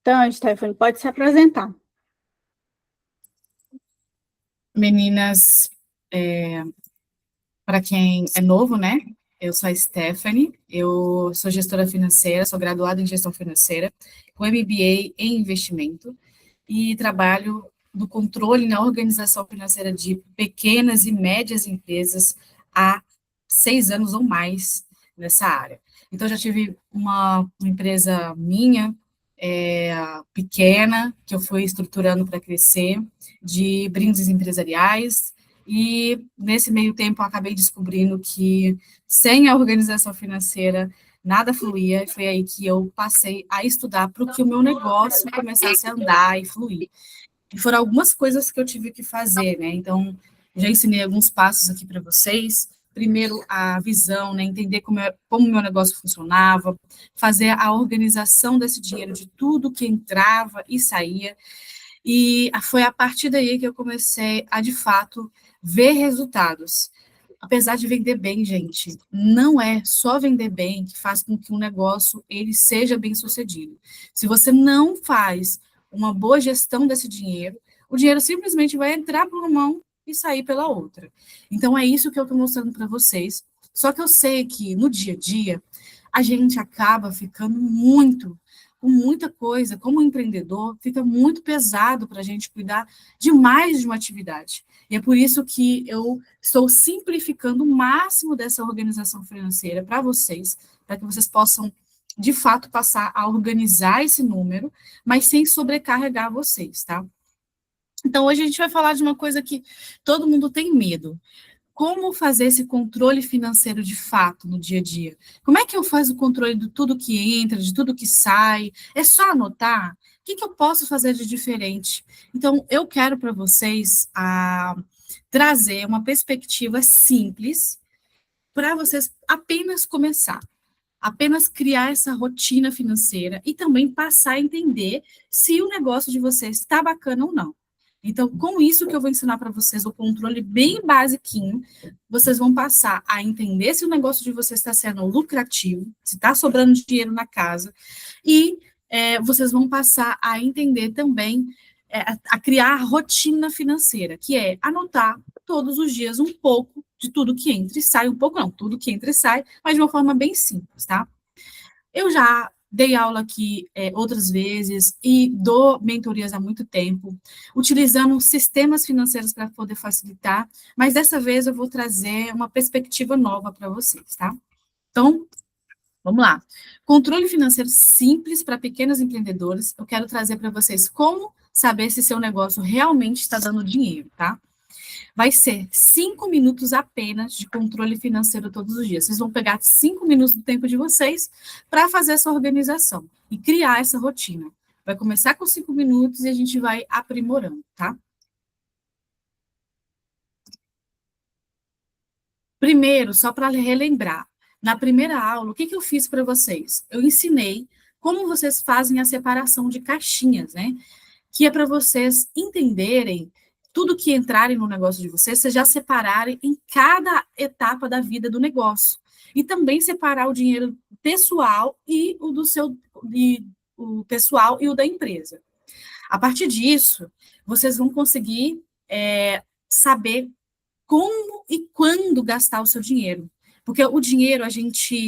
Então, Stephanie, pode se apresentar. Meninas, para quem é novo, né? Eu sou a Stephanie, eu sou gestora financeira, sou graduada em gestão financeira, com MBA em investimento, e trabalho no controle e na organização financeira de pequenas e médias empresas há 6 anos ou mais nessa área. Então, já tive uma empresa minha, pequena, que eu fui estruturando para crescer, de brindes empresariais, e nesse meio tempo eu acabei descobrindo que sem a organização financeira nada fluía, e foi aí que eu passei a estudar para que o meu negócio começasse a andar e fluir. E foram algumas coisas que eu tive que fazer, né? Então, já ensinei alguns passos aqui para vocês. Primeiro, a visão, né? Entender como o meu negócio funcionava, fazer a organização desse dinheiro, de tudo que entrava e saía. E foi a partir daí que eu comecei a, de fato, ver resultados. Apesar de vender bem, gente, não é só vender bem que faz com que um negócio ele seja bem sucedido. Se você não faz uma boa gestão desse dinheiro, o dinheiro simplesmente vai entrar por uma mão e sair pela outra. Então é isso que eu estou mostrando para vocês. Só que eu sei que no dia a dia a gente acaba ficando com muita coisa, como empreendedor, fica muito pesado para a gente cuidar de mais de uma atividade. E é por isso que eu estou simplificando o máximo dessa organização financeira para vocês, para que vocês possam, de fato, passar a organizar esse número, mas sem sobrecarregar vocês, tá? Então, hoje a gente vai falar de uma coisa que todo mundo tem medo. Como fazer esse controle financeiro de fato no dia a dia? Como é que eu faço o controle de tudo que entra, de tudo que sai? É só anotar? O que eu posso fazer de diferente? Então, eu quero para vocês trazer uma perspectiva simples para vocês apenas começar, apenas criar essa rotina financeira e também passar a entender se o negócio de vocês está bacana ou não. Então, com isso que eu vou ensinar para vocês, o controle bem basiquinho, vocês vão passar a entender se o negócio de vocês está sendo lucrativo, se está sobrando dinheiro na casa, e vocês vão passar a entender também, a criar a rotina financeira, que é anotar todos os dias um pouco de tudo que entra e sai, um pouco não, tudo que entra e sai, mas de uma forma bem simples, tá? Eu já dei aula aqui outras vezes e dou mentorias há muito tempo, utilizando sistemas financeiros para poder facilitar, mas dessa vez eu vou trazer uma perspectiva nova para vocês, tá? Então, vamos lá. Controle financeiro simples para pequenos empreendedores. Eu quero trazer para vocês como saber se seu negócio realmente está dando dinheiro, tá? Vai ser 5 minutos apenas de controle financeiro todos os dias. Vocês vão pegar 5 minutos do tempo de vocês para fazer essa organização e criar essa rotina. Vai começar com 5 minutos e a gente vai aprimorando, tá? Primeiro, só para relembrar, na primeira aula, o que eu fiz para vocês? Eu ensinei como vocês fazem a separação de caixinhas, né? Que é para vocês entenderem tudo que entrarem no negócio de vocês já separarem em cada etapa da vida do negócio. E também separar o dinheiro pessoal e o do seu o pessoal e o da empresa. A partir disso, vocês vão conseguir saber como e quando gastar o seu dinheiro. Porque o dinheiro,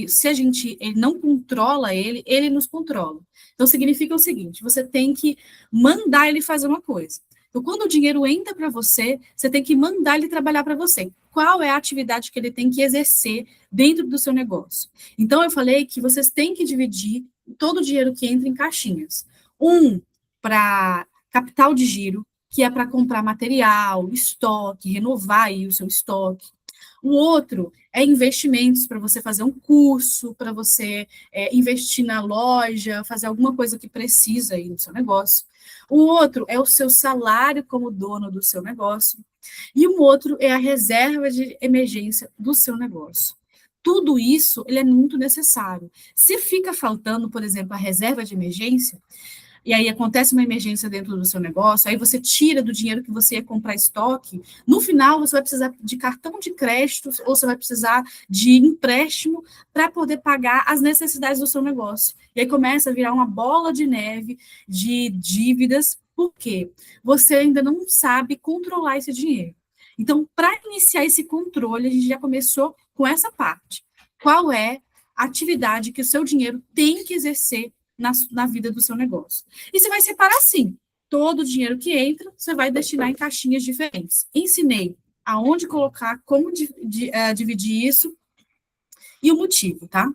se a gente ele não controla ele, ele nos controla. Então, significa o seguinte, você tem que mandar ele fazer uma coisa. Então, quando o dinheiro entra para você, você tem que mandar ele trabalhar para você. Qual é a atividade que ele tem que exercer dentro do seu negócio? Então, eu falei que vocês têm que dividir todo o dinheiro que entra em caixinhas. Um para capital de giro, que é para comprar material, estoque, renovar aí o seu estoque. O outro é investimentos para você fazer um curso, para você investir na loja, fazer alguma coisa que precisa aí no seu negócio. O outro é o seu salário como dono do seu negócio. E o outro é a reserva de emergência do seu negócio. Tudo isso ele é muito necessário. Se fica faltando, por exemplo, a reserva de emergência, e aí acontece uma emergência dentro do seu negócio, aí você tira do dinheiro que você ia comprar estoque, no final você vai precisar de cartão de crédito ou você vai precisar de empréstimo para poder pagar as necessidades do seu negócio. E aí começa a virar uma bola de neve de dívidas, por quê? Você ainda não sabe controlar esse dinheiro. Então, para iniciar esse controle, a gente já começou com essa parte. Qual é a atividade que o seu dinheiro tem que exercer na vida do seu negócio? E você vai separar assim, todo o dinheiro que entra, você vai destinar em caixinhas diferentes. Ensinei aonde colocar, como dividir isso e o motivo, tá?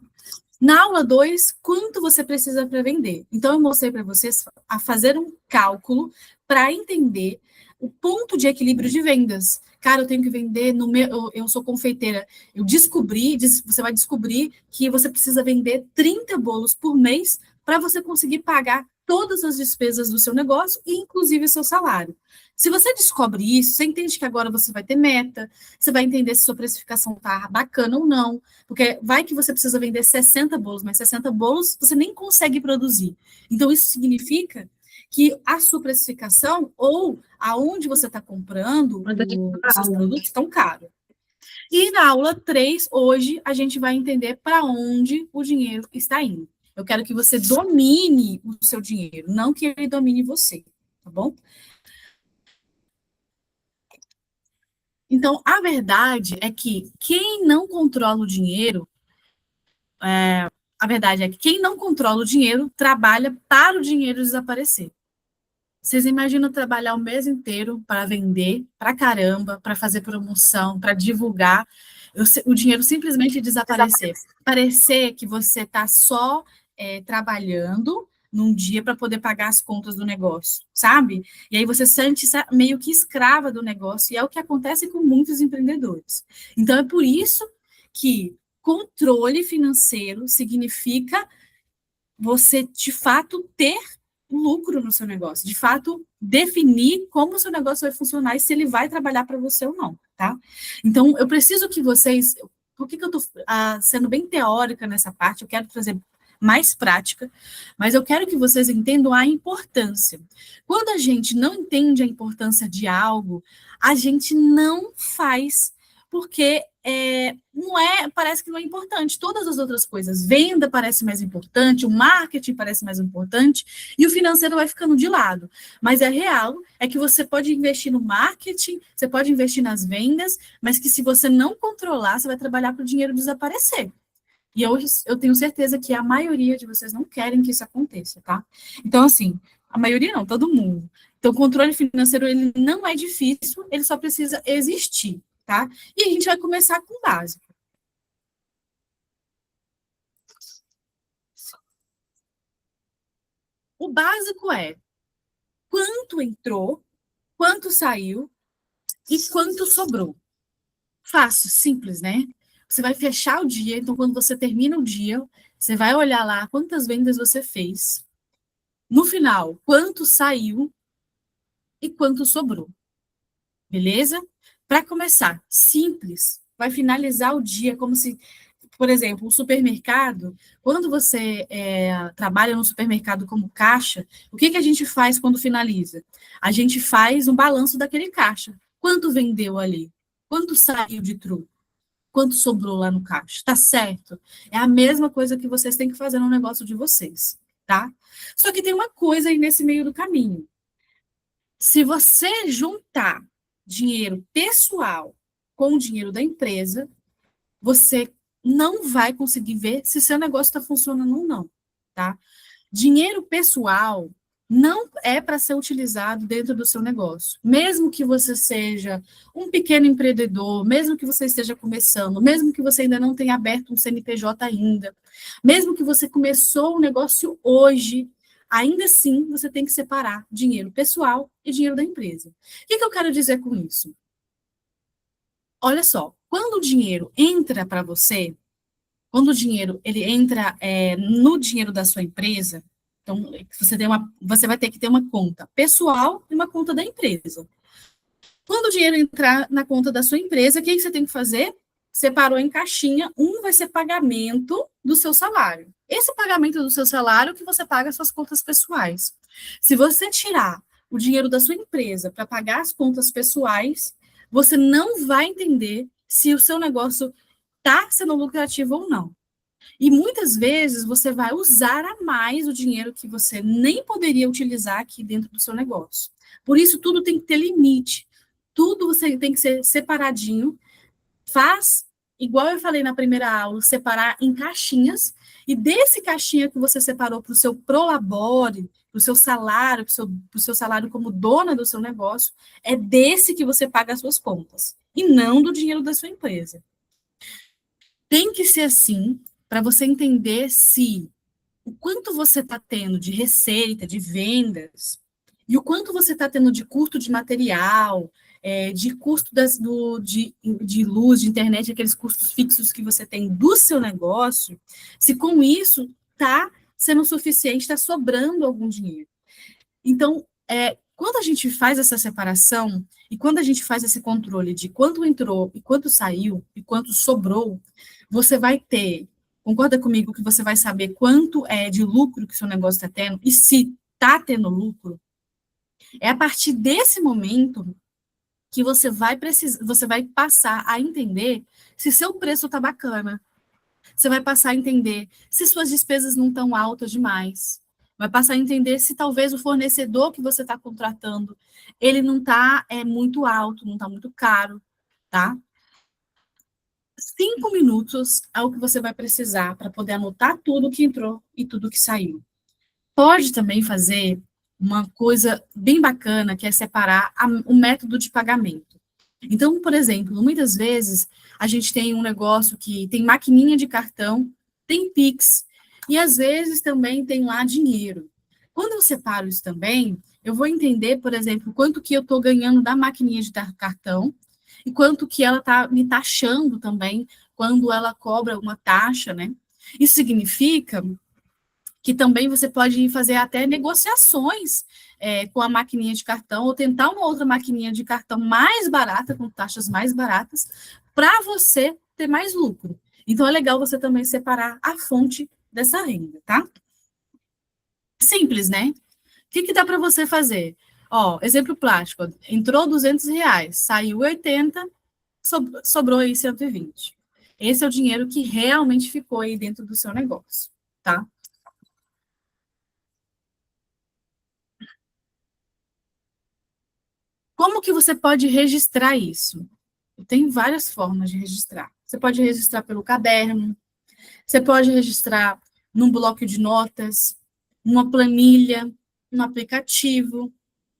Na aula 2, quanto você precisa para vender? Então, eu mostrei para vocês a fazer um cálculo para entender o ponto de equilíbrio de vendas. Cara, eu tenho que vender no meu. Eu sou confeiteira. Eu descobri, você vai descobrir que você precisa vender 30 bolos por mês para você conseguir pagar todas as despesas do seu negócio, inclusive o seu salário. Se você descobre isso, você entende que agora você vai ter meta, você vai entender se sua precificação está bacana ou não, porque vai que você precisa vender 60 bolos, mas 60 bolos você nem consegue produzir. Então, isso significa que a sua precificação ou aonde você está comprando os seus produtos estão caros. E na aula 3, hoje, a gente vai entender para onde o dinheiro está indo. Eu quero que você domine o seu dinheiro, não que ele domine você, tá bom? Então, a verdade é que quem não controla o dinheiro, a verdade é que quem não controla o dinheiro trabalha para o dinheiro desaparecer. Vocês imaginam trabalhar o mês inteiro para vender pra caramba, para fazer promoção, para divulgar, o dinheiro simplesmente desaparecer. Parecer que você está só trabalhando num dia para poder pagar as contas do negócio, sabe? E aí você se sente meio que escrava do negócio, e é o que acontece com muitos empreendedores. Então, é por isso que controle financeiro significa você, de fato, ter lucro no seu negócio, de fato, definir como o seu negócio vai funcionar e se ele vai trabalhar para você ou não, tá? Então, eu preciso que vocês... Por que eu estou sendo bem teórica nessa parte? Eu quero trazer mais prática, mas eu quero que vocês entendam a importância. Quando a gente não entende a importância de algo, a gente não faz, porque não parece que não é importante. Todas as outras coisas, venda parece mais importante, o marketing parece mais importante, e o financeiro vai ficando de lado. Mas real é que você pode investir no marketing, você pode investir nas vendas, mas que se você não controlar, você vai trabalhar para o dinheiro desaparecer. E eu tenho certeza que a maioria de vocês não querem que isso aconteça, tá? Então, assim, a maioria não, todo mundo. Então, o controle financeiro, ele não é difícil, ele só precisa existir, tá? E a gente vai começar com o básico. O básico é quanto entrou, quanto saiu e quanto sobrou. Fácil, simples, né? Você vai fechar o dia, então quando você termina o dia, você vai olhar lá quantas vendas você fez. No final, quanto saiu e quanto sobrou. Beleza? Para começar, simples. Vai finalizar o dia como se, por exemplo, o supermercado, quando você trabalha no supermercado como caixa, o que a gente faz quando finaliza? A gente faz um balanço daquele caixa. Quanto vendeu ali? Quanto saiu de troco? Quanto sobrou lá no caixa? Tá certo? É a mesma coisa que vocês têm que fazer no negócio de vocês, tá? Só que tem uma coisa aí nesse meio do caminho. Se você juntar dinheiro pessoal com o dinheiro da empresa, você não vai conseguir ver se seu negócio está funcionando ou não, tá? Dinheiro pessoal não é para ser utilizado dentro do seu negócio. Mesmo que você seja um pequeno empreendedor, mesmo que você esteja começando, mesmo que você ainda não tenha aberto um CNPJ ainda, mesmo que você começou um negócio hoje, ainda assim você tem que separar dinheiro pessoal e dinheiro da empresa. O que eu quero dizer com isso? Olha só, quando o dinheiro entra para você, quando o dinheiro ele entra no dinheiro da sua empresa, então você vai ter que ter uma conta pessoal e uma conta da empresa. Quando o dinheiro entrar na conta da sua empresa, o que você tem que fazer? separou em caixinha, um vai ser pagamento do seu salário. Esse pagamento do seu salário é o que você paga as suas contas pessoais. Se você tirar o dinheiro da sua empresa para pagar as contas pessoais, você não vai entender se o seu negócio está sendo lucrativo ou não. E muitas vezes você vai usar a mais o dinheiro que você nem poderia utilizar aqui dentro do seu negócio. Por isso, tudo tem que ter limite. Tudo você tem que ser separadinho. Faz, igual eu falei na primeira aula, separar em caixinhas. E desse caixinha que você separou para o seu prolabore, para o seu salário, para o seu salário como dona do seu negócio, é desse que você paga as suas contas. E não do dinheiro da sua empresa. Tem que ser assim, para você entender se o quanto você está tendo de receita, de vendas, e o quanto você está tendo de custo de material, de custo de luz, de internet, aqueles custos fixos que você tem do seu negócio, se com isso está sendo suficiente, está sobrando algum dinheiro. Então, quando a gente faz essa separação, e quando a gente faz esse controle de quanto entrou, e quanto saiu, e quanto sobrou, você vai ter, concorda comigo que você vai saber quanto é de lucro que o seu negócio está tendo, e se está tendo lucro, é a partir desse momento que você vai passar a entender se seu preço está bacana. Você vai passar a entender se suas despesas não estão altas demais. Vai passar a entender se talvez o fornecedor que você está contratando, ele não está muito alto, não está muito caro, tá? 5 minutos é o que você vai precisar para poder anotar tudo que entrou e tudo que saiu. Pode também fazer uma coisa bem bacana, que é separar o método de pagamento. Então, por exemplo, muitas vezes a gente tem um negócio que tem maquininha de cartão, tem Pix, e às vezes também tem lá dinheiro. Quando eu separo isso também, eu vou entender, por exemplo, quanto que eu estou ganhando da maquininha de cartão e quanto que ela está me taxando também quando ela cobra uma taxa, né? Isso significa que também você pode fazer até negociações com a maquininha de cartão ou tentar uma outra maquininha de cartão mais barata, com taxas mais baratas, para você ter mais lucro. Então, é legal você também separar a fonte dessa renda, tá? Simples, né? O que dá para você fazer? Ó, exemplo prático, entrou R$ 200, saiu 80, sobrou aí 120. Esse é o dinheiro que realmente ficou aí dentro do seu negócio, tá? Como que você pode registrar isso? Tem várias formas de registrar. Você pode registrar pelo caderno, você pode registrar num bloco de notas, numa planilha, num aplicativo.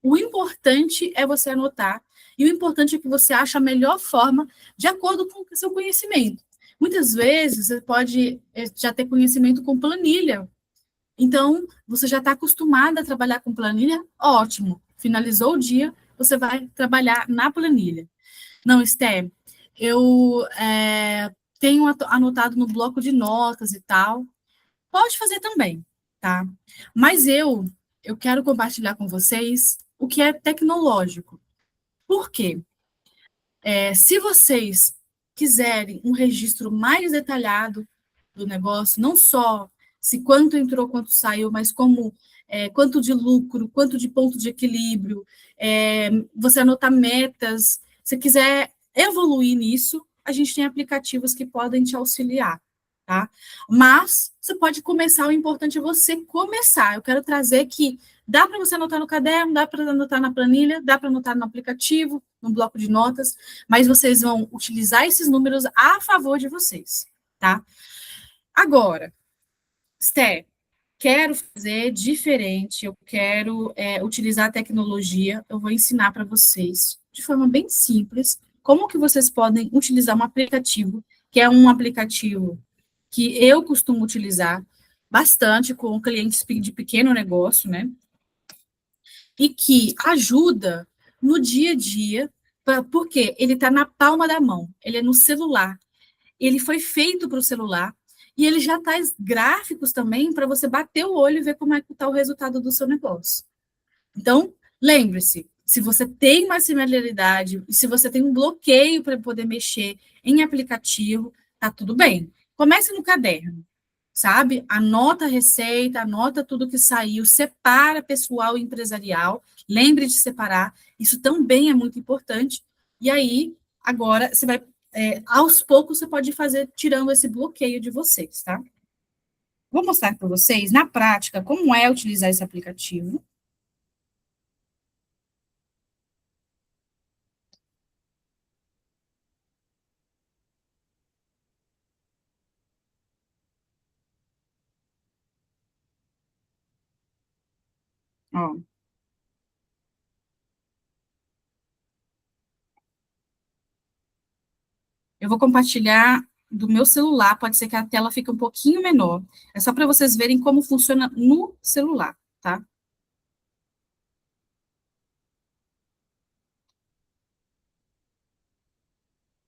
O importante é você anotar, e o importante é que você ache a melhor forma de acordo com o seu conhecimento. Muitas vezes, você pode já ter conhecimento com planilha. Então, você já está acostumada a trabalhar com planilha? Ótimo. Finalizou o dia, você vai trabalhar na planilha. Não, Esther, eu tenho anotado no bloco de notas e tal. Pode fazer também, tá? Mas eu quero compartilhar com vocês o que é tecnológico. Por quê? Se vocês quiserem um registro mais detalhado do negócio, não só se quanto entrou, quanto saiu, mas como quanto de lucro, quanto de ponto de equilíbrio, você anotar metas, se quiser evoluir nisso, a gente tem aplicativos que podem te auxiliar, tá? Mas você pode começar, o importante é você começar. Eu quero trazer que dá para você anotar no caderno, dá para anotar na planilha, dá para anotar no aplicativo, no bloco de notas, mas vocês vão utilizar esses números a favor de vocês, tá? Agora, Sté, quero fazer diferente, eu quero utilizar a tecnologia, eu vou ensinar para vocês, de forma bem simples, como que vocês podem utilizar um aplicativo, que é um aplicativo que eu costumo utilizar bastante com clientes de pequeno negócio, né? E que ajuda no dia a dia, porque ele está na palma da mão, ele é no celular, ele foi feito para o celular, e ele já traz gráficos também para você bater o olho e ver como é que está o resultado do seu negócio. Então, lembre-se, Se você tem uma similaridade, e se você tem um bloqueio para poder mexer em aplicativo, tá tudo bem. Comece no caderno, sabe? Anota a receita, anota tudo que saiu, separa pessoal e empresarial, lembre de separar, isso também é muito importante. E aí, agora, você vai, aos poucos, você pode fazer tirando esse bloqueio de vocês, tá? Vou mostrar para vocês, na prática, como é utilizar esse aplicativo. Ó, eu vou compartilhar do meu celular, pode ser que a tela fique um pouquinho menor. É só para vocês verem como funciona no celular, tá?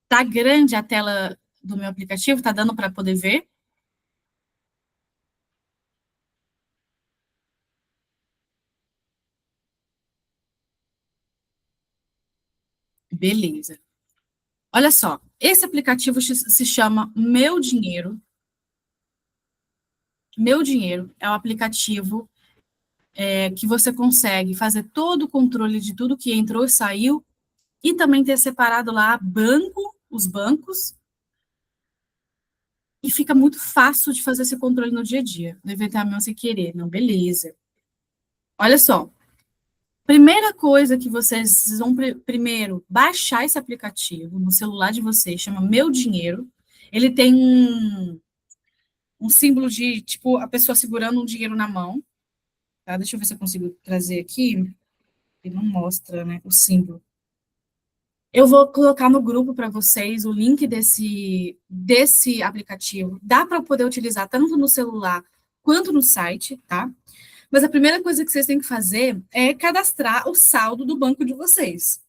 Tá grande a tela do meu aplicativo? Tá dando para poder ver? Beleza. Olha só, esse aplicativo se chama Meu Dinheiro. Meu Dinheiro é um aplicativo que você consegue fazer todo o controle de tudo que entrou e saiu, e também ter separado lá os bancos, e fica muito fácil de fazer esse controle no dia a dia. No eventualmente sem querer, não, beleza. Olha só, primeira coisa que vocês vão primeiro baixar esse aplicativo no celular de vocês, chama Meu Dinheiro. Ele tem um símbolo de, tipo, a pessoa segurando um dinheiro na mão, tá? Deixa eu ver se eu consigo trazer aqui. Ele não mostra, né, o símbolo. Eu vou colocar no grupo para vocês o link desse aplicativo. Dá para poder utilizar tanto no celular quanto no site, tá? Mas a primeira coisa que vocês têm que fazer é cadastrar o saldo do banco de vocês.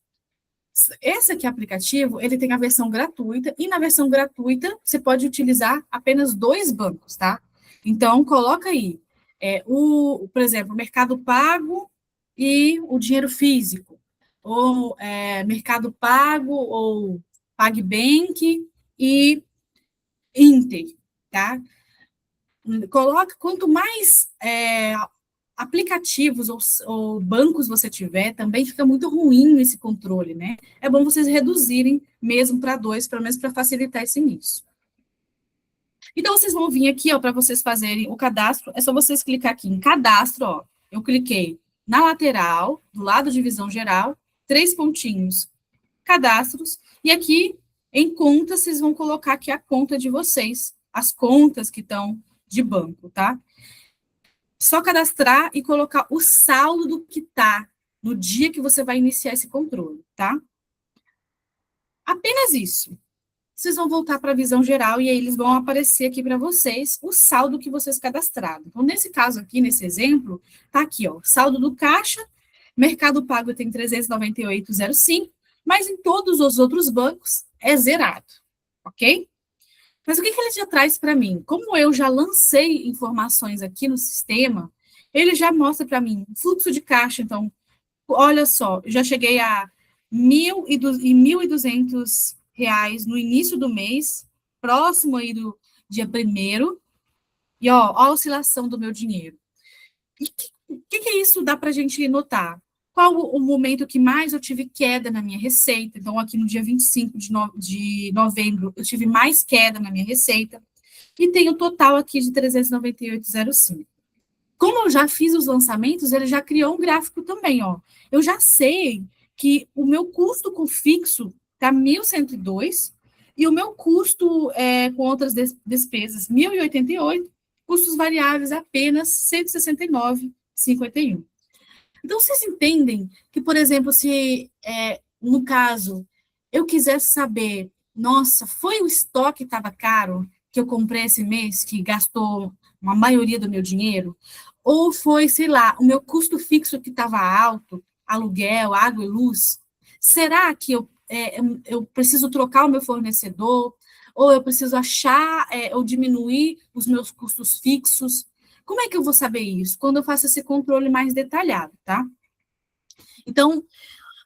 Esse aqui aplicativo, ele tem a versão gratuita, e na versão gratuita você pode utilizar apenas dois bancos, tá? Então, coloca aí, por exemplo, o Mercado Pago e o dinheiro físico, ou Mercado Pago, ou PagBank e Inter, tá? Coloca, quanto mais aplicativos ou bancos você tiver, também fica muito ruim esse controle, né? É bom vocês reduzirem mesmo para dois, pelo menos para facilitar esse início. Então, vocês vão vir aqui, ó, para vocês fazerem o cadastro, é só vocês clicar aqui em cadastro, ó. Eu cliquei na lateral, do lado de visão geral, três pontinhos, cadastros, e aqui em conta, vocês vão colocar aqui a conta de vocês, as contas que estão de banco, tá? Só cadastrar e colocar o saldo do que está no dia que você vai iniciar esse controle, tá? Apenas isso. Vocês vão voltar para a visão geral e aí eles vão aparecer aqui para vocês o saldo que vocês cadastraram. Então, nesse caso aqui, nesse exemplo, tá aqui, ó, saldo do caixa, Mercado Pago tem 398,05, mas em todos os outros bancos é zerado, ok? Mas o que ele já traz para mim? Como eu já lancei informações aqui no sistema, ele já mostra para mim fluxo de caixa. Então, olha só, já cheguei a R$ 1.200 no início do mês, próximo aí do dia 1º, e ó, a oscilação do meu dinheiro. E o que isso dá para a gente notar? Qual o momento que mais eu tive queda na minha receita? Então, aqui no dia 25 de novembro, eu tive mais queda na minha receita. E tem o total aqui de 398,05. Como eu já fiz os lançamentos, ele já criou um gráfico também, ó. Eu já sei que o meu custo com fixo está 1.102 e o meu custo com outras despesas 1.088, custos variáveis apenas 169,51. Então, vocês entendem que, por exemplo, se, no caso, eu quisesse saber, nossa, foi o estoque que estava caro que eu comprei esse mês, que gastou uma maioria do meu dinheiro? Ou foi, sei lá, o meu custo fixo que estava alto, aluguel, água e luz? Será que eu preciso trocar o meu fornecedor? Ou eu preciso achar ou diminuir os meus custos fixos? Como é que eu vou saber isso? Quando eu faço esse controle mais detalhado, tá? Então,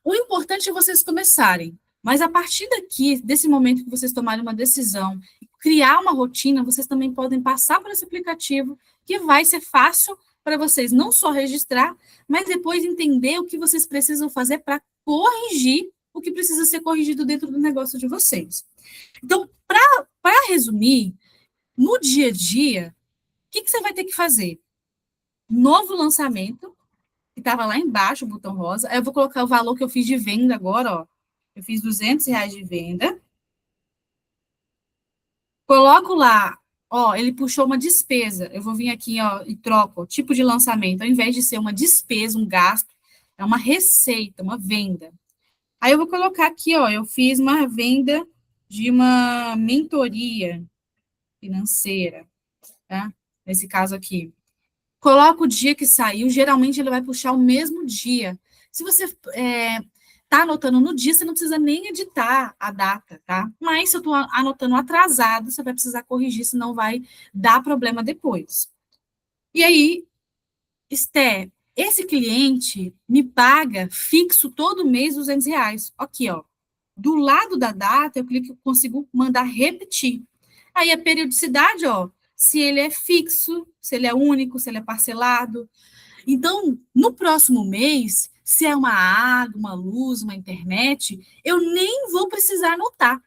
O importante é vocês começarem. Mas a partir daqui, desse momento que vocês tomarem uma decisão, criar uma rotina, vocês também podem passar por esse aplicativo, que vai ser fácil para vocês não só registrar, mas depois entender o que vocês precisam fazer para corrigir o que precisa ser corrigido dentro do negócio de vocês. Então, para resumir, no dia a dia, o que você vai ter que fazer? Novo lançamento, que estava lá embaixo, o botão rosa. Aí eu vou colocar o valor que eu fiz de venda agora, ó. Eu fiz R$ 200 de venda. Coloco lá, ó, ele puxou uma despesa. Eu vou vir aqui, ó, e troco o tipo de lançamento. Ao invés de ser uma despesa, um gasto, é uma receita, uma venda. Aí eu vou colocar aqui, ó, eu fiz uma venda de uma mentoria financeira, tá? Nesse caso aqui. Coloca o dia que saiu, geralmente ele vai puxar o mesmo dia. Se você tá anotando no dia, você não precisa nem editar a data, tá? Mas se eu estou anotando atrasado, você vai precisar corrigir, senão vai dar problema depois. E aí, Esté, esse cliente me paga fixo todo mês R$ 200. Aqui, ó. Do lado da data, eu clico, eu consigo mandar repetir. Aí a periodicidade, ó, se ele é fixo, se ele é único, se ele é parcelado. Então, no próximo mês, se é uma água, uma luz, uma internet, eu nem vou precisar anotar.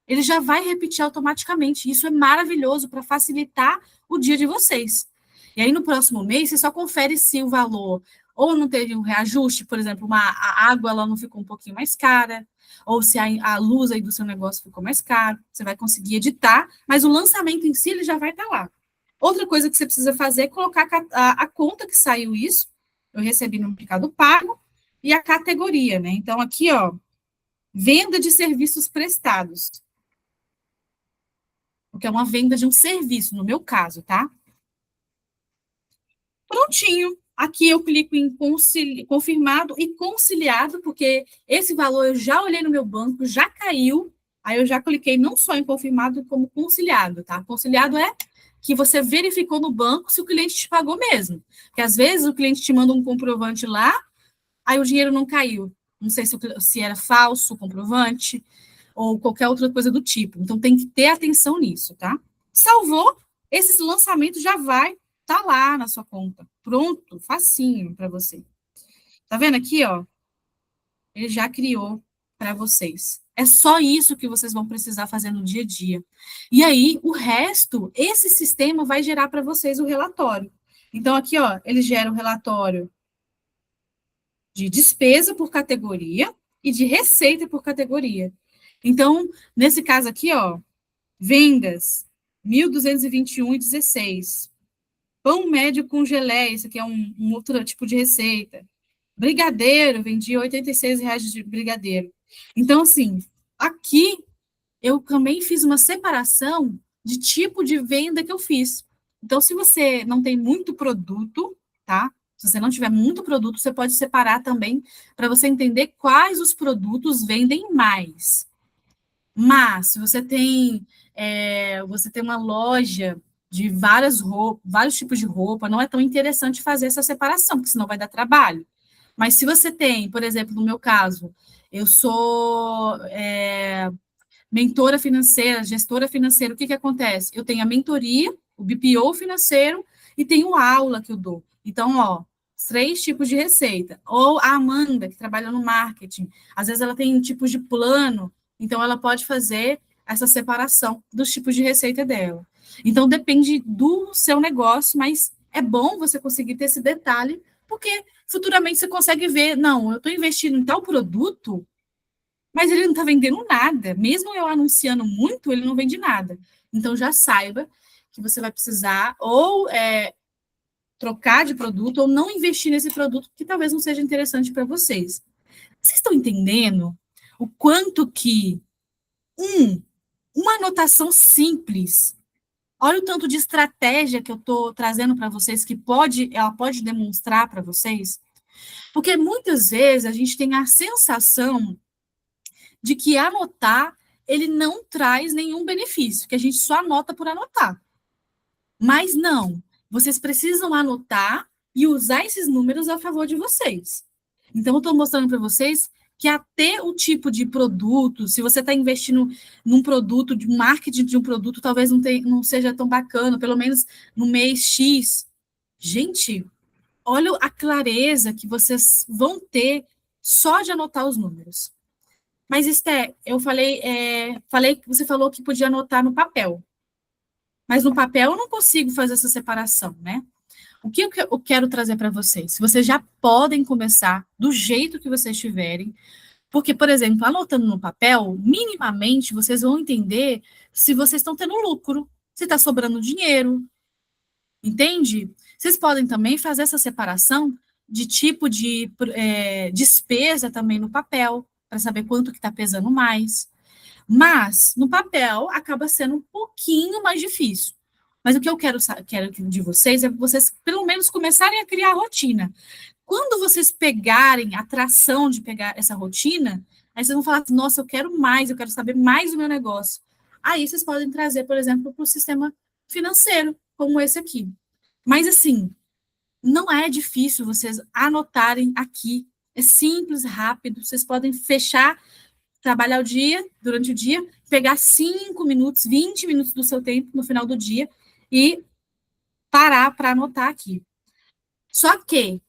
Ele já vai repetir automaticamente. Isso é maravilhoso para facilitar o dia de vocês. E aí, no próximo mês, você só confere se o valor ou não teve um reajuste, por exemplo, a água ela não ficou um pouquinho mais cara, ou se a luz aí do seu negócio ficou mais cara, você vai conseguir editar, mas o lançamento em si ele já vai estar lá. Outra coisa que você precisa fazer é colocar a conta que saiu isso, eu recebi no Mercado Pago, e a categoria, né? Então, aqui, ó, venda de serviços prestados, porque é uma venda de um serviço, no meu caso, tá? Prontinho. Aqui eu clico em confirmado e conciliado, porque esse valor eu já olhei no meu banco, já caiu, aí eu já cliquei não só em confirmado, como conciliado, tá? Conciliado é que você verificou no banco se o cliente te pagou mesmo. Porque às vezes o cliente te manda um comprovante lá, aí o dinheiro não caiu. Não sei se era falso o comprovante, ou qualquer outra coisa do tipo. Então, tem que ter atenção nisso, tá? Salvou, esse lançamento já vai tá lá na sua conta. Pronto, facinho para você. Tá vendo aqui, ó? Ele já criou para vocês. É só isso que vocês vão precisar fazer no dia a dia. E aí, o resto, esse sistema vai gerar para vocês o relatório. Então, aqui, ó, ele gera o relatório de despesa por categoria e de receita por categoria. Então, nesse caso aqui, ó, vendas, 1.221,16. Pão médio com geleia, isso aqui é um outro tipo de receita. Brigadeiro, vendi R$ 86 de brigadeiro. Então, assim, aqui eu também fiz uma separação de tipo de venda que eu fiz. Então, se você não tem muito produto, tá? Se você não tiver muito produto, você pode separar também para você entender quais os produtos vendem mais. Mas, se você tem uma loja de vários tipos de roupa, não é tão interessante fazer essa separação, porque senão vai dar trabalho. Mas se você tem, por exemplo, no meu caso, eu sou mentora financeira, gestora financeira, o que acontece? Eu tenho a mentoria, o BPO financeiro e tenho aula que eu dou. Então, ó, 3 tipos de receita. Ou a Amanda, que trabalha no marketing, às vezes ela tem tipos de plano, então ela pode fazer essa separação dos tipos de receita dela. Então, depende do seu negócio, mas é bom você conseguir ter esse detalhe, porque futuramente você consegue ver, não, eu estou investindo em tal produto, mas ele não está vendendo nada. Mesmo eu anunciando muito, ele não vende nada. Então, já saiba que você vai precisar ou trocar de produto ou não investir nesse produto que talvez não seja interessante para vocês. Vocês estão entendendo o quanto que uma anotação simples, olha o tanto de estratégia que eu estou trazendo para vocês, que ela pode demonstrar para vocês, porque muitas vezes a gente tem a sensação de que anotar, ele não traz nenhum benefício, que a gente só anota por anotar. Mas não, vocês precisam anotar e usar esses números a favor de vocês. Então, eu estou mostrando para vocês que até o tipo de produto, se você está investindo num produto, de marketing de um produto, talvez não seja tão bacana, pelo menos no mês X. Gente, olha a clareza que vocês vão ter só de anotar os números. Mas, Esté, eu falei que você falou que podia anotar no papel. Mas no papel eu não consigo fazer essa separação, né? O que eu quero trazer para vocês? Vocês já podem começar do jeito que vocês tiverem, porque, por exemplo, anotando no papel, minimamente vocês vão entender se vocês estão tendo lucro, se está sobrando dinheiro, entende? Vocês podem também fazer essa separação de tipo de despesa também no papel, para saber quanto que está pesando mais. Mas, no papel, acaba sendo um pouquinho mais difícil. Mas o que eu quero de vocês é vocês, pelo menos, começarem a criar rotina. Quando vocês pegarem a tração de pegar essa rotina, aí vocês vão falar, nossa, eu quero mais, eu quero saber mais do meu negócio. Aí vocês podem trazer, por exemplo, para o sistema financeiro, como esse aqui. Mas, assim, não é difícil vocês anotarem aqui. É simples, rápido. Vocês podem fechar, trabalhar durante o dia, pegar 5 minutos, 20 minutos do seu tempo no final do dia e parar para anotar aqui. Só que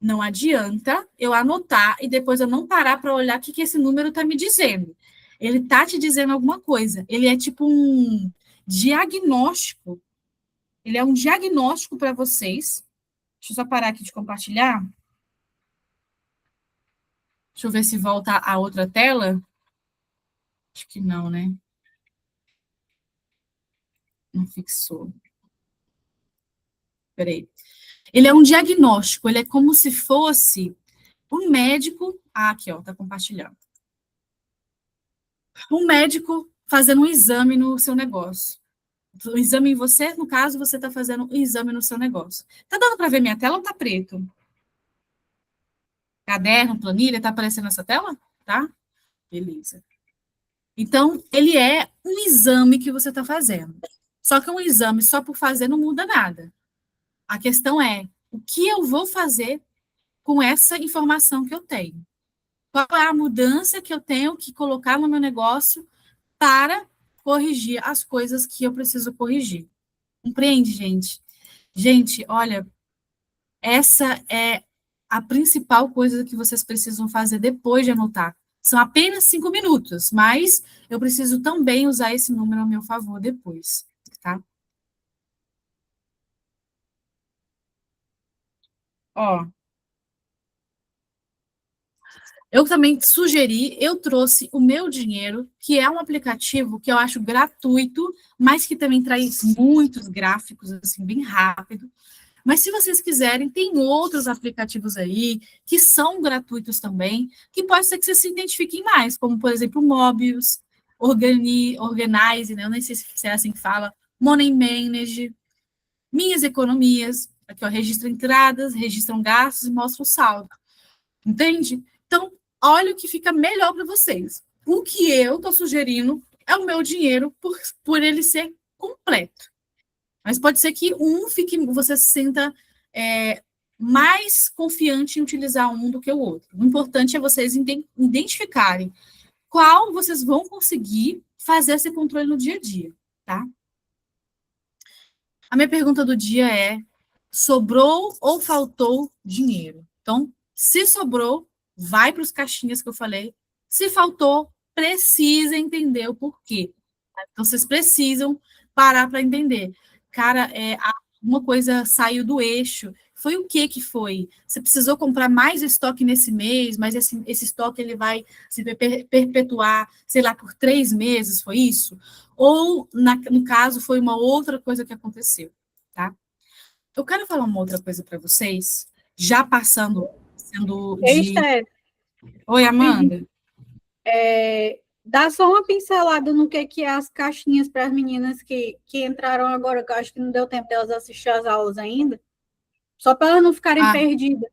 não adianta eu anotar e depois eu não parar para olhar o que esse número está me dizendo. Ele está te dizendo alguma coisa. Ele é tipo um diagnóstico. Ele é um diagnóstico para vocês. Deixa eu só parar aqui de compartilhar. Deixa eu ver se volta a outra tela. Acho que não, né? Não fixou. Peraí. Ele é um diagnóstico, ele é como se fosse um médico. Ah, aqui, ó, tá compartilhando. Um médico fazendo um exame no seu negócio. Um exame em você, no caso, você está fazendo um exame no seu negócio. Tá dando para ver minha tela ou tá preto? Caderno, planilha, tá aparecendo essa tela? Tá? Beleza. Então, ele é um exame que você está fazendo. Só que um exame só por fazer não muda nada. A questão é, o que eu vou fazer com essa informação que eu tenho? Qual é a mudança que eu tenho que colocar no meu negócio para corrigir as coisas que eu preciso corrigir? Compreende, gente? Gente, olha, essa é a principal coisa que vocês precisam fazer depois de anotar. São apenas 5 minutos, mas eu preciso também usar esse número a meu favor depois, tá? Ó, eu também sugeri, eu trouxe o Meu Dinheiro, que é um aplicativo que eu acho gratuito, mas que também traz muitos gráficos, assim, bem rápido. Mas se vocês quiserem, tem outros aplicativos aí que são gratuitos também, que pode ser que vocês se identifiquem mais, como, por exemplo, o Mobius, Organize, né? Eu nem sei se é assim que fala, Money Manage, Minhas Economias, aqui, ó, registra entradas, registram gastos e mostra o saldo. Entende? Então, olha o que fica melhor para vocês. O que eu estou sugerindo é o Meu Dinheiro por ele ser completo. Mas pode ser que você se sinta mais confiante em utilizar um do que o outro. O importante é vocês identificarem qual vocês vão conseguir fazer esse controle no dia a dia, tá? A minha pergunta do dia é: sobrou ou faltou dinheiro? Então, se sobrou, vai para os caixinhas que eu falei. Se faltou, precisa entender o porquê. Então, vocês precisam parar para entender. Cara, uma coisa saiu do eixo. Foi o que foi? Você precisou comprar mais estoque nesse mês, mas esse estoque ele vai se perpetuar, sei lá, por 3 meses, foi isso? Ou, no caso, foi uma outra coisa que aconteceu, tá? Eu quero falar uma outra coisa para vocês, já sendo de... Oi, Amanda. Dá só uma pincelada no que é as caixinhas para as meninas que entraram agora, que eu acho que não deu tempo delas assistir as aulas ainda, só para elas não ficarem perdidas.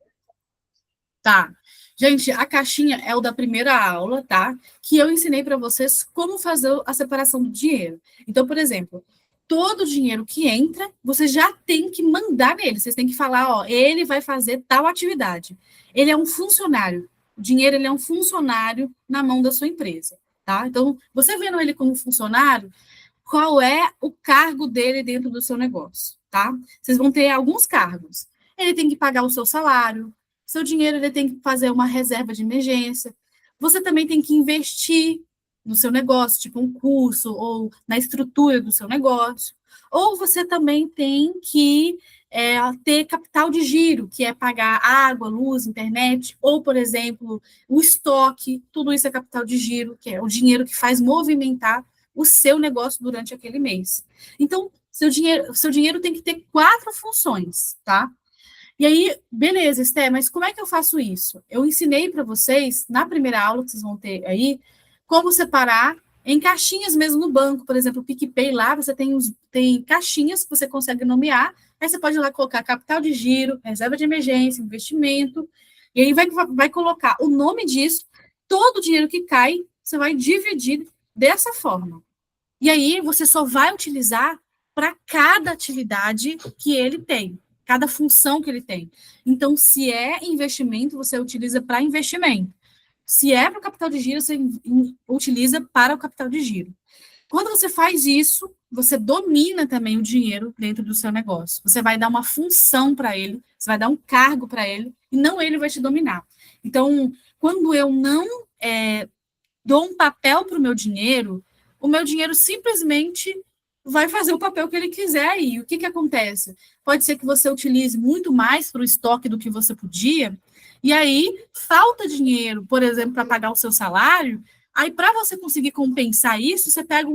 Tá. Gente, a caixinha é o da primeira aula, tá? Que eu ensinei para vocês como fazer a separação do dinheiro. Então, por exemplo, todo o dinheiro que entra, você já tem que mandar nele. Vocês têm que falar, ó, ele vai fazer tal atividade. Ele é um funcionário. O dinheiro, ele é um funcionário na mão da sua empresa, tá? Então, você vendo ele como funcionário, qual é o cargo dele dentro do seu negócio, tá? Vocês vão ter alguns cargos. Ele tem que pagar o seu salário, seu dinheiro ele tem que fazer uma reserva de emergência. Você também tem que investir no seu negócio, tipo um curso ou na estrutura do seu negócio. Ou você também tem que ter capital de giro, que é pagar água, luz, internet, ou, por exemplo, o estoque, tudo isso é capital de giro, que é o dinheiro que faz movimentar o seu negócio durante aquele mês. Então, seu dinheiro tem que ter 4 funções, tá? E aí, beleza, Esté, mas como é que eu faço isso? Eu ensinei para vocês, na primeira aula que vocês vão ter aí, como separar em caixinhas mesmo no banco. Por exemplo, o PicPay lá, você tem caixinhas que você consegue nomear, aí você pode ir lá colocar capital de giro, reserva de emergência, investimento, e aí vai colocar o nome disso, todo o dinheiro que cai, você vai dividir dessa forma. E aí você só vai utilizar para cada atividade que ele tem, cada função que ele tem. Então, se é investimento, você utiliza para investimento. Se é para o capital de giro, você utiliza para o capital de giro. Quando você faz isso, você domina também o dinheiro dentro do seu negócio. Você vai dar uma função para ele, você vai dar um cargo para ele, e não ele vai te dominar. Então, quando eu não dou um papel para o meu dinheiro simplesmente vai fazer o papel que ele quiser. E o que acontece? Pode ser que você utilize muito mais para o estoque do que você podia, e aí falta dinheiro, por exemplo, para pagar o seu salário. Aí, para você conseguir compensar isso, você pega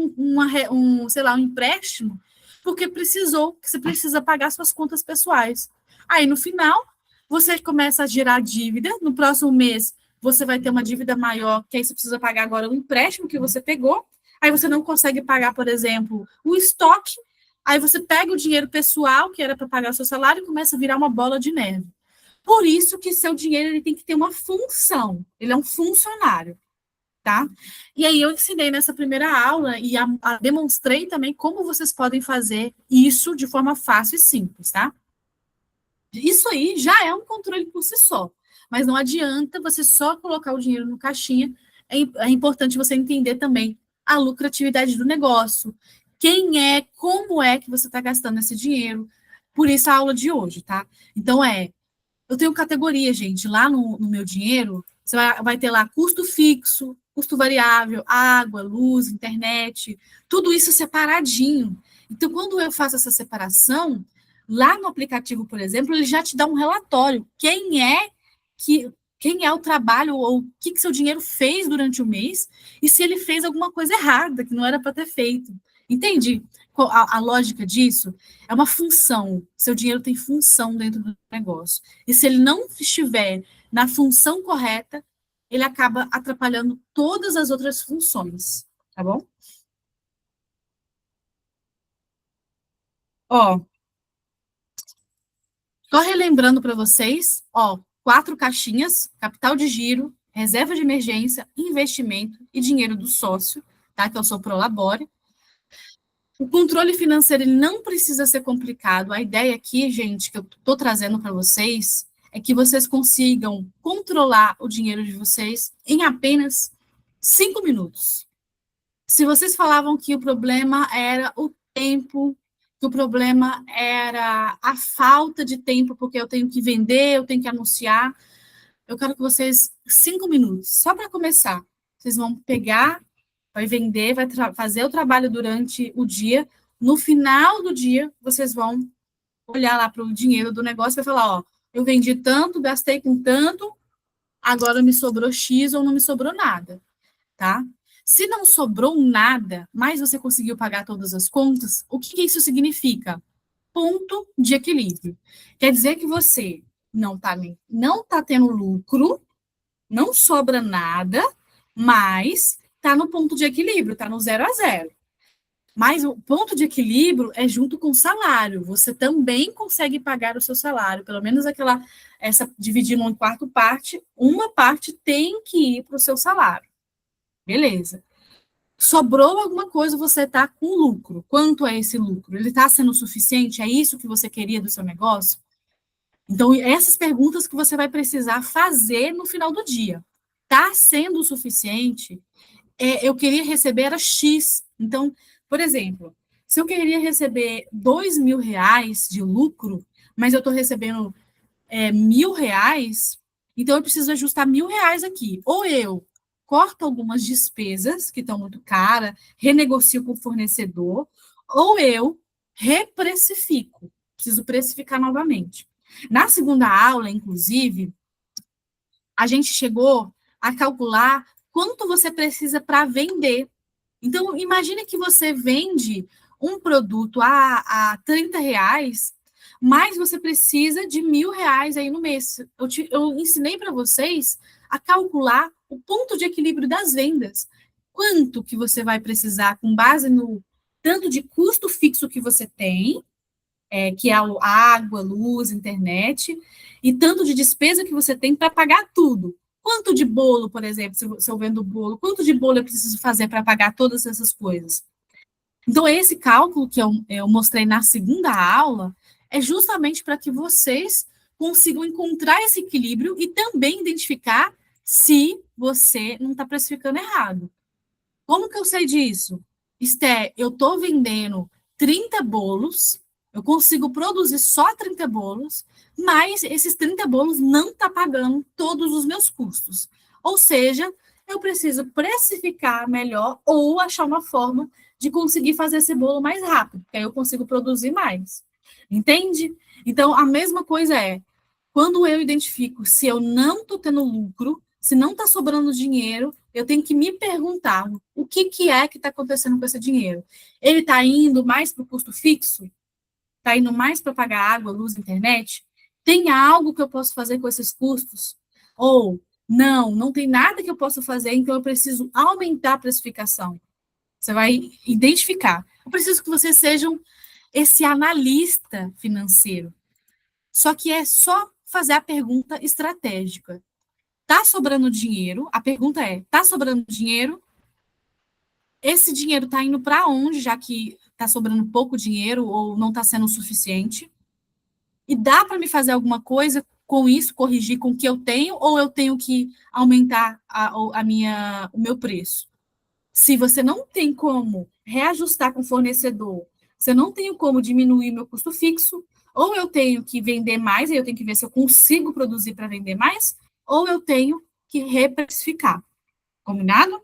sei lá, um empréstimo, porque você precisa pagar suas contas pessoais. Aí, no final, você começa a gerar dívida. No próximo mês, você vai ter uma dívida maior, que aí você precisa pagar agora o empréstimo que você pegou. Aí você não consegue pagar, por exemplo, o estoque. Aí você pega o dinheiro pessoal, que era para pagar o seu salário, e começa a virar uma bola de neve. Por isso que seu dinheiro ele tem que ter uma função. Ele é um funcionário, tá? E aí eu ensinei nessa primeira aula e demonstrei também como vocês podem fazer isso de forma fácil e simples, tá? Isso aí já é um controle por si só. Mas não adianta você só colocar o dinheiro no caixinha. É importante você entender também a lucratividade do negócio. Como é que você está gastando esse dinheiro. Por isso a aula de hoje, tá? Então, eu tenho categoria, gente, lá no meu dinheiro, você vai ter lá custo fixo, custo variável, água, luz, internet, tudo isso separadinho. Então, quando eu faço essa separação, lá no aplicativo, por exemplo, ele já te dá um relatório. Quem é o trabalho ou o que seu dinheiro fez durante o mês e se ele fez alguma coisa errada que não era para ter feito. Entende a lógica disso? É uma função. Seu dinheiro tem função dentro do negócio. E se ele não estiver na função correta, ele acaba atrapalhando todas as outras funções. Tá bom? Ó, só relembrando para vocês, 4 caixinhas, capital de giro, reserva de emergência, investimento e dinheiro do sócio, tá? Que eu sou Prolabore. O controle financeiro ele não precisa ser complicado. A ideia aqui, gente, que eu estou trazendo para vocês, é que vocês consigam controlar o dinheiro de vocês em apenas 5 minutos. Se vocês falavam que o problema era o tempo, que o problema era a falta de tempo, porque eu tenho que vender, eu tenho que anunciar, eu quero que vocês, 5 minutos, só para começar, vocês vão pegar, vai vender, vai fazer o trabalho durante o dia, no final do dia, vocês vão olhar lá para o dinheiro do negócio e vai falar, eu vendi tanto, gastei com tanto, agora me sobrou X ou não me sobrou nada, tá? Se não sobrou nada, mas você conseguiu pagar todas as contas, o que isso significa? Ponto de equilíbrio. Quer dizer que você não tá tendo lucro, não sobra nada, mas está no ponto de equilíbrio, está no 0 a 0. Mas o ponto de equilíbrio é junto com o salário. Você também consegue pagar o seu salário, pelo menos dividindo em 4 partes, uma parte tem que ir para o seu salário. Beleza. Sobrou alguma coisa, você está com lucro. Quanto é esse lucro? Ele está sendo suficiente? É isso que você queria do seu negócio? Então, essas perguntas que você vai precisar fazer no final do dia. está sendo o suficiente, eu queria receber era X. Então, por exemplo, se eu queria receber R$ 2.000 de lucro, mas eu estou recebendo R$ 1.000, então eu preciso ajustar R$ 1.000 aqui. Ou eu corto algumas despesas que estão muito caras, renegocio com o fornecedor, ou eu reprecifico. Preciso precificar novamente. Na segunda aula, inclusive, a gente chegou a calcular quanto você precisa para vender. Então, imagine que você vende um produto a R$ 30, mas você precisa de R$ 1.000 aí no mês. Eu ensinei para vocês a calcular o ponto de equilíbrio das vendas. Quanto que você vai precisar com base no tanto de custo fixo que você tem, que é a água, luz, internet, e tanto de despesa que você tem para pagar tudo. Quanto de bolo, por exemplo, se eu vendo bolo, quanto de bolo eu preciso fazer para pagar todas essas coisas? Então, esse cálculo que eu mostrei na segunda aula é justamente para que vocês consigam encontrar esse equilíbrio e também identificar se você não está precificando errado. Como que eu sei disso? Esté, eu estou vendendo 30 bolos, eu consigo produzir só 30 bolos, mas esses 30 bolos não estão pagando todos os meus custos. Ou seja, eu preciso precificar melhor ou achar uma forma de conseguir fazer esse bolo mais rápido, porque aí eu consigo produzir mais. Entende? Então, a mesma coisa quando eu identifico se eu não estou tendo lucro, se não está sobrando dinheiro, eu tenho que me perguntar o que é que está acontecendo com esse dinheiro. Ele está indo mais para o custo fixo? Está indo mais para pagar água, luz, internet? Tem algo que eu posso fazer com esses custos? Ou, não tem nada que eu possa fazer, então eu preciso aumentar a precificação. Você vai identificar. Eu preciso que vocês sejam esse analista financeiro. Só que é só fazer a pergunta estratégica. Tá sobrando dinheiro? A pergunta tá sobrando dinheiro? Esse dinheiro tá indo para onde, já que tá sobrando pouco dinheiro ou não tá sendo o suficiente? E dá para me fazer alguma coisa com isso, corrigir com o que eu tenho, ou eu tenho que aumentar o meu preço? Se você não tem como reajustar com o fornecedor, se eu não tenho como diminuir meu custo fixo, ou eu tenho que vender mais, aí eu tenho que ver se eu consigo produzir para vender mais, ou eu tenho que reprecificar. Combinado?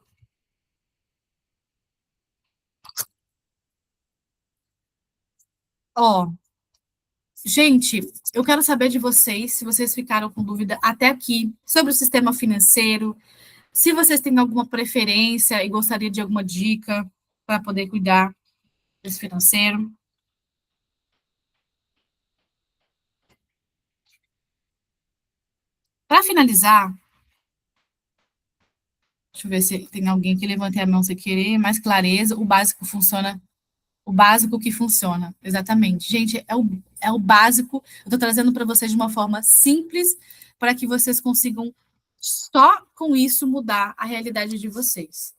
Ó, gente, eu quero saber de vocês, se vocês ficaram com dúvida até aqui sobre o sistema financeiro, se vocês têm alguma preferência e gostaria de alguma dica para poder cuidar desse financeiro. Para finalizar, deixa eu ver se tem alguém que levante a mão se querer, mais clareza, o básico funciona, o básico que funciona, exatamente. Gente, é o básico, eu estou trazendo para vocês de uma forma simples, para que vocês consigam, só com isso, mudar a realidade de vocês.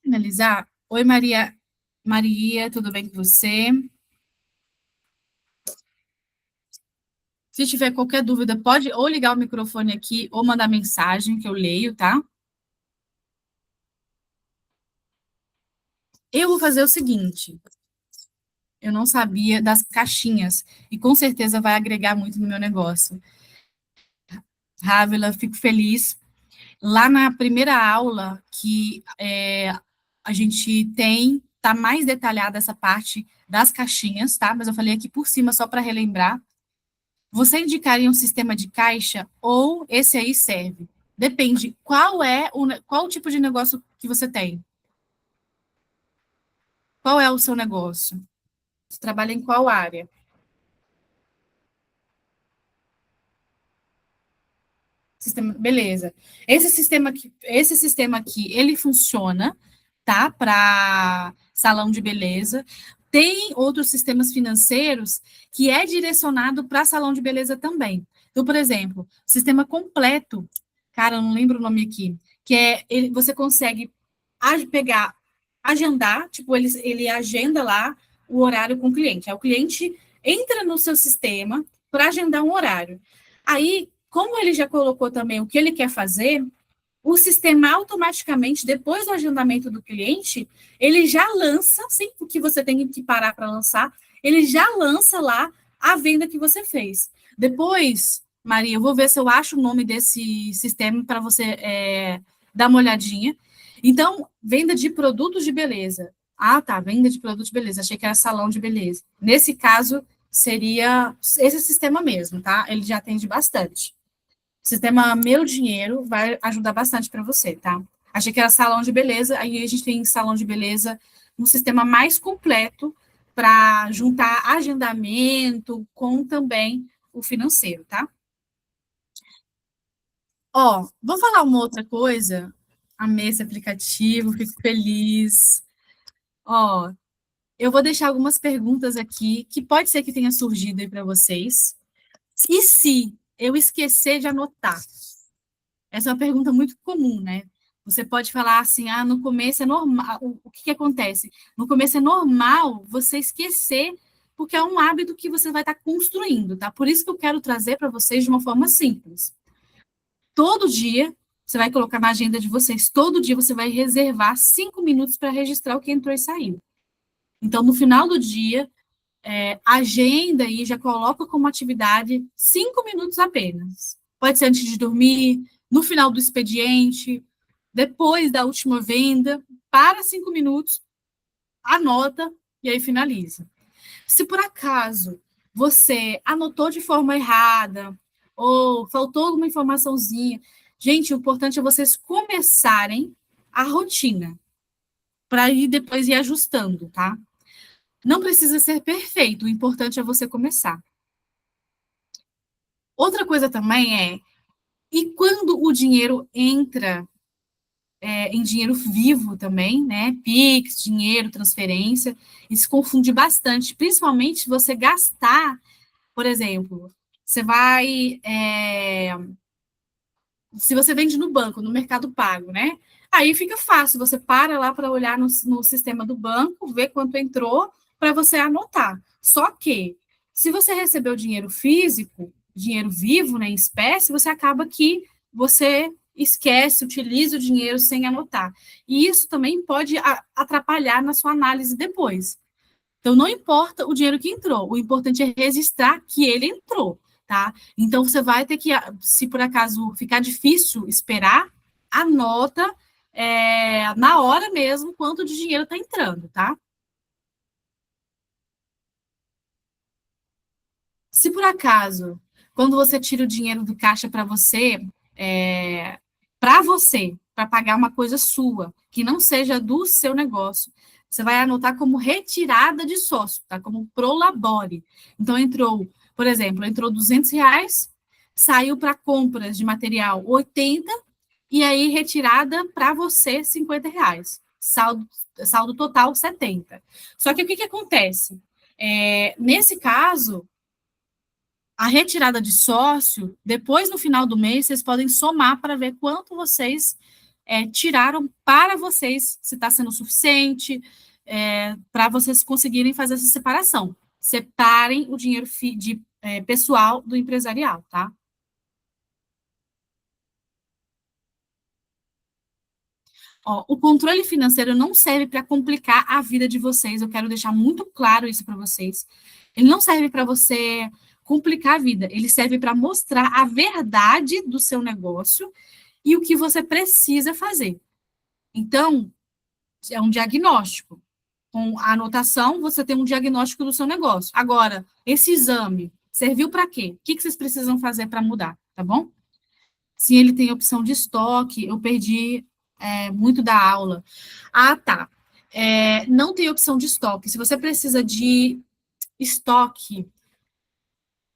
Finalizar, oi Maria, tudo bem com você? Se tiver qualquer dúvida, pode ou ligar o microfone aqui, ou mandar mensagem, que eu leio, tá? Eu vou fazer o seguinte, eu não sabia das caixinhas, e com certeza vai agregar muito no meu negócio. Rávila, fico feliz. Lá na primeira aula que a gente tem, tá mais detalhada essa parte das caixinhas, tá? Mas eu falei aqui por cima, só para relembrar. Você indicaria um sistema de caixa ou esse aí serve? Depende. Qual o tipo de negócio que você tem? Qual é o seu negócio? Você trabalha em qual área? Beleza. Esse sistema aqui, ele funciona, tá? Para salão de beleza. Tem outros sistemas financeiros que é direcionado para salão de beleza também. Então, por exemplo, sistema completo, cara, eu não lembro o nome aqui, que você consegue pegar, agendar, tipo, ele agenda lá o horário com o cliente. Aí o cliente entra no seu sistema para agendar um horário. Aí Como ele já colocou também o que ele quer fazer, o sistema automaticamente, depois do agendamento do cliente, ele já lança, sem que você tenha que parar para lançar, ele já lança lá a venda que você fez. Depois, Maria, eu vou ver se eu acho o nome desse sistema para você dar uma olhadinha. Então, venda de produtos de beleza. Ah, tá, venda de produtos de beleza. Achei que era salão de beleza. Nesse caso, seria esse sistema mesmo, tá? Ele já atende bastante. O sistema Meu Dinheiro vai ajudar bastante para você, tá? Achei que era salão de beleza, aí a gente tem salão de beleza, um sistema mais completo para juntar agendamento com também o financeiro, tá? Ó, vou falar uma outra coisa. Amei esse aplicativo, fico feliz. Ó, eu vou deixar algumas perguntas aqui que pode ser que tenha surgido aí para vocês. E se eu esquecer de anotar? Essa é uma pergunta muito comum, né? Você pode falar assim, no começo é normal. O que acontece? No começo é normal você esquecer, porque é um hábito que você vai estar construindo, tá? Por isso que eu quero trazer para vocês de uma forma simples. Todo dia, você vai colocar na agenda de vocês, todo dia você vai reservar 5 minutos para registrar o que entrou e saiu. Então, no final do dia, agenda e já coloca como atividade 5 minutos apenas. Pode ser antes de dormir, no final do expediente, depois da última venda, para 5 minutos, anota e aí finaliza. Se por acaso você anotou de forma errada ou faltou alguma informaçãozinha, gente, o importante é vocês começarem a rotina para ir depois ir ajustando, tá? Não precisa ser perfeito, o importante é você começar. Outra coisa também e quando o dinheiro entra em dinheiro vivo também, né? Pix, dinheiro, transferência, isso confunde bastante, principalmente se você gastar, por exemplo, você vai. Se você vende no banco, no Mercado Pago, né? Aí fica fácil, você para lá para olhar no sistema do banco, ver quanto entrou, para você anotar. Só que, se você recebeu dinheiro físico, dinheiro vivo, né, em espécie, você acaba que você esquece, utiliza o dinheiro sem anotar. E isso também pode atrapalhar na sua análise depois. Então, não importa o dinheiro que entrou, o importante é registrar que ele entrou, tá? Então, você vai ter que, se por acaso ficar difícil esperar, anota na hora mesmo quanto de dinheiro está entrando, tá? Se por acaso, quando você tira o dinheiro do caixa para pagar uma coisa sua, que não seja do seu negócio, você vai anotar como retirada de sócio, tá? Como prolabore. Então, por exemplo, entrou R$ 200, saiu para compras de material 80, e aí retirada para você R$ 50. Saldo total 70. Só que o que acontece? Nesse caso, a retirada de sócio, depois no final do mês, vocês podem somar para ver quanto vocês tiraram para vocês, se está sendo suficiente, para vocês conseguirem fazer essa separação. Separem o dinheiro pessoal do empresarial, tá? Ó, o controle financeiro não serve para complicar a vida de vocês, eu quero deixar muito claro isso para vocês. Ele não serve para você complicar a vida, ele serve para mostrar a verdade do seu negócio e o que você precisa fazer. Então, é um diagnóstico. Com a anotação, você tem um diagnóstico do seu negócio. Agora, esse exame serviu para quê? O que vocês precisam fazer para mudar, tá bom? Se ele tem opção de estoque, eu perdi muito da aula. Ah, tá. Não tem opção de estoque. Se você precisa de estoque,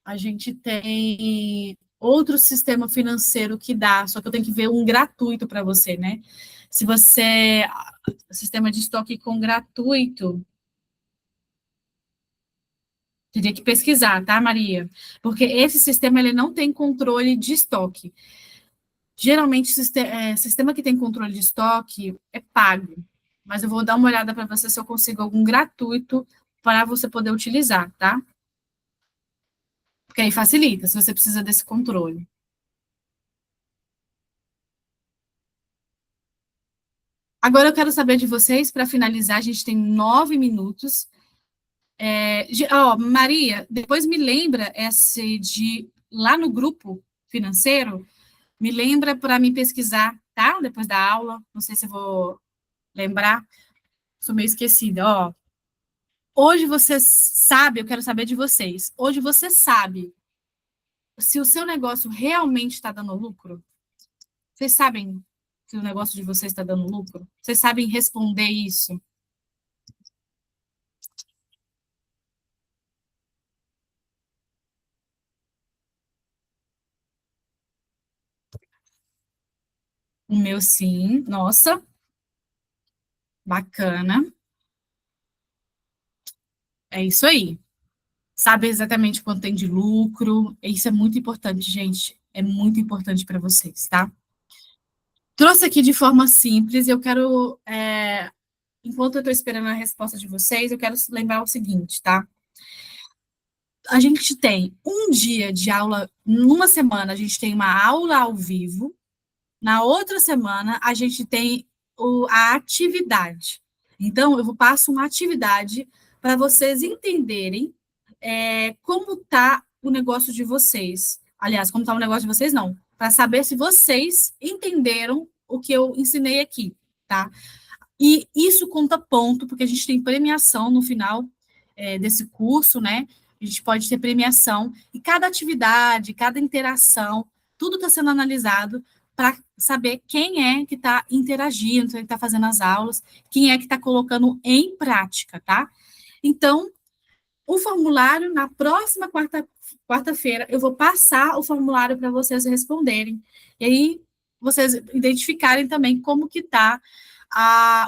a gente tem outro sistema financeiro que dá, só que eu tenho que ver um gratuito para você, né? Se você. Sistema de estoque com gratuito. Teria que pesquisar, tá, Maria? Porque esse sistema ele não tem controle de estoque. Geralmente, sistema que tem controle de estoque é pago. Mas eu vou dar uma olhada para você se eu consigo algum gratuito para você poder utilizar, tá? Porque aí facilita, se você precisa desse controle. Agora eu quero saber de vocês, para finalizar, a gente tem 9 minutos. Maria, depois me lembra esse de lá no grupo financeiro, me lembra para me pesquisar, tá? Depois da aula, não sei se eu vou lembrar, sou meio esquecida, ó. Hoje você sabe, eu quero saber de vocês. Hoje você sabe se o seu negócio realmente está dando lucro? Vocês sabem se o negócio de vocês está dando lucro? Vocês sabem responder isso? O meu sim, nossa, bacana. É isso aí. Sabe exatamente quanto tem de lucro. Isso é muito importante, gente. É muito importante para vocês, tá? Trouxe aqui de forma simples. Eu quero, enquanto eu estou esperando a resposta de vocês, eu quero lembrar o seguinte, tá? A gente tem um dia de aula, numa semana, a gente tem uma aula ao vivo. Na outra semana, a gente tem a atividade. Então, eu passo uma atividade para vocês entenderem como está o negócio de vocês. Aliás, como está o negócio de vocês, não. Para saber se vocês entenderam o que eu ensinei aqui, tá? E isso conta ponto, porque a gente tem premiação no final desse curso, né? A gente pode ter premiação, e cada atividade, cada interação, tudo está sendo analisado para saber quem é que está interagindo, quem está fazendo as aulas, quem é que está colocando em prática, tá? Então, o formulário, na próxima quarta-feira, eu vou passar o formulário para vocês responderem. E aí, vocês identificarem também como que está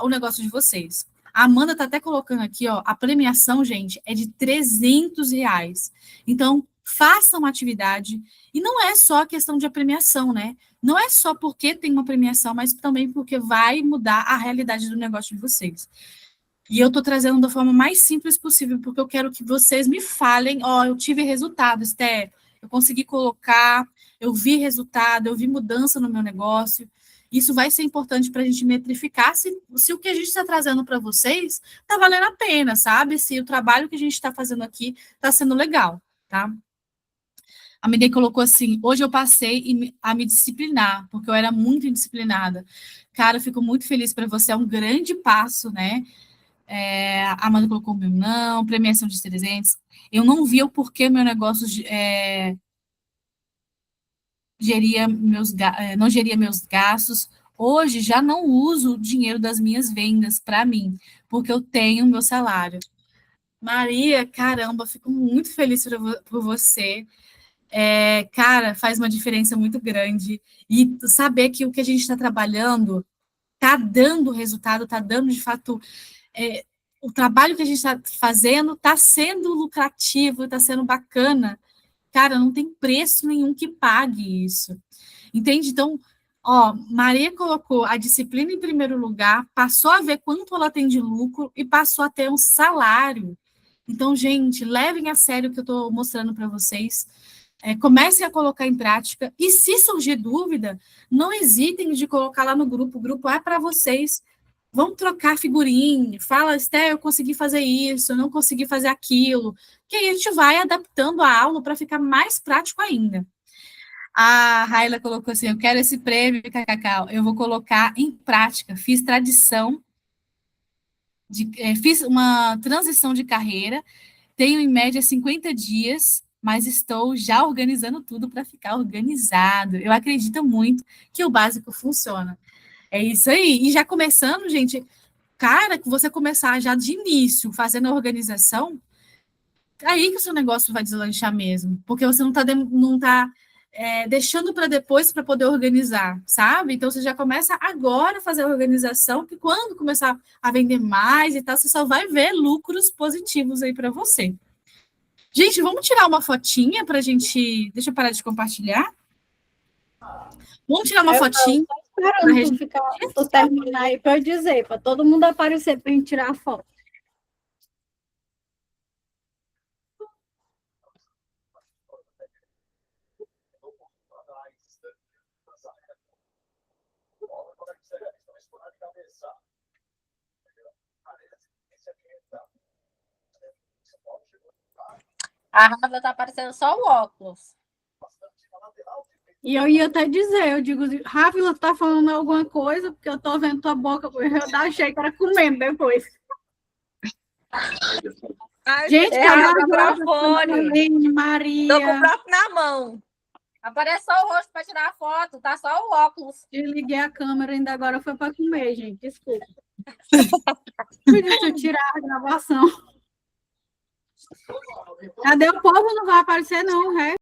o negócio de vocês. A Amanda está até colocando aqui, ó, a premiação, gente, é de R$ 300. Então, façam uma atividade. E não é só a questão de a premiação, né? Não é só porque tem uma premiação, mas também porque vai mudar a realidade do negócio de vocês. E eu estou trazendo da forma mais simples possível, porque eu quero que vocês me falem, ó, eu tive resultado, Esté, eu consegui colocar, eu vi resultado, eu vi mudança no meu negócio. Isso vai ser importante para a gente metrificar se o que a gente está trazendo para vocês está valendo a pena, sabe? Se o trabalho que a gente está fazendo aqui está sendo legal, tá? A Medei colocou assim: hoje eu passei a me disciplinar, porque eu era muito indisciplinada. Cara, eu fico muito feliz para você, é um grande passo, né? A Amanda colocou o meu não, premiação de 300. Eu não via o porquê meu negócio não geria meus gastos. Hoje já não uso o dinheiro das minhas vendas para mim, porque eu tenho meu salário. Maria, caramba, fico muito feliz por você. Cara, faz uma diferença muito grande. E saber que o que a gente está trabalhando está dando resultado, está dando de fato o trabalho que a gente está fazendo está sendo lucrativo, está sendo bacana. Cara, não tem preço nenhum que pague isso. Entende? Então, ó, Maria colocou a disciplina em primeiro lugar, passou a ver quanto ela tem de lucro e passou a ter um salário. Então, gente, levem a sério o que eu estou mostrando para vocês. Comecem a colocar em prática. E se surgir dúvida, não hesitem de colocar lá no grupo. O grupo é para vocês. Vamos trocar figurinha. Fala, Esté, eu consegui fazer isso, eu não consegui fazer aquilo. Que aí a gente vai adaptando a aula para ficar mais prático ainda. A Raila colocou assim: eu quero esse prêmio, Cacau. Eu vou colocar em prática. Fiz tradição, fiz uma transição de carreira, tenho em média 50 dias, mas estou já organizando tudo para ficar organizado. Eu acredito muito que o básico funciona. É isso aí. E já começando, gente, cara, que você começar já de início, fazendo a organização, aí que o seu negócio vai deslanchar mesmo, porque você não tá deixando para depois para poder organizar, sabe? Então você já começa agora a fazer a organização, que quando começar a vender mais e tal, você só vai ver lucros positivos aí para você. Gente, vamos tirar uma fotinha para a gente. Deixa eu parar de compartilhar. Vamos tirar uma Eu fotinha. estou esperando tu terminar aí para eu dizer, para todo mundo aparecer para a gente tirar a foto. A Rafa tá aparecendo só o óculos. E eu ia até dizer, eu digo, Rafa, tá falando alguma coisa, porque eu tô vendo tua boca, eu achei que era comendo depois. Ai, Gente, É cadê o a microfone. Maria? Tô com o próprio na mão. Aparece só o rosto para tirar a foto, tá só o óculos. Desliguei a câmera, ainda agora foi para comer, gente. Desculpa. Deixa eu tirar a gravação. Cadê o povo? Não vai aparecer, não, o resto.